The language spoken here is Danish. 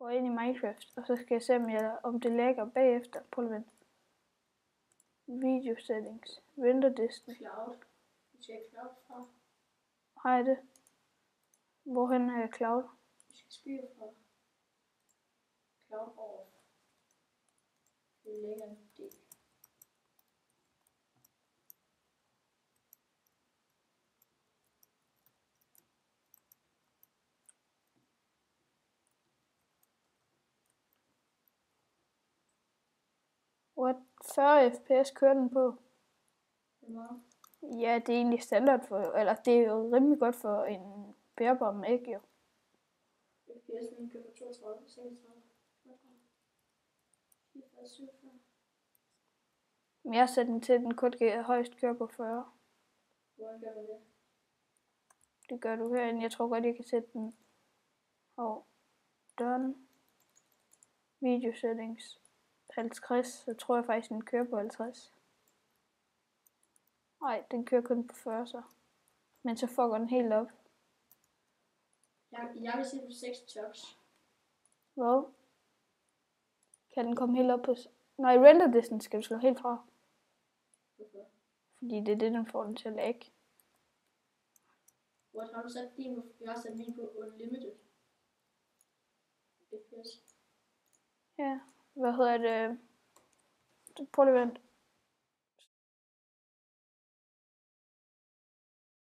går ind i Minecraft, og så skal jeg se, om det lægger bagefter. Prøv at vente. Video settings. Render distance. Cloud. Vi skal cloud fra. Har jeg det? Hvorhen er jeg cloud? Vi skal styre fra. Cloud off. Det lægger en del. What? 40 fps kører den på? Det er meget. Ja, det er egentlig standard for, eller det er jo rimelig godt for en bærbar Mac jo. FPS min kører på 32, 36, 44, 47. Men jeg har sat den til, den kun højst kører på 40. Hvordan gør man det? Det gør du herinde. Jeg tror godt, jeg kan sætte den over done. Video settings 50, så tror jeg faktisk, den kører på 50. Nej, den kører kun på 40 så. Men så fucker den helt op. Jeg vil sætte på 6 tops. Hvad? Kan den komme helt op på... Nej, render distance skal du slå helt fra. Hvorfor? Fordi det er det, den får den til at lægge. What, har du sat din på? Jeg har sat min på unlimited. FPS. Ja, hvad hedder det? Prøv lige at vente.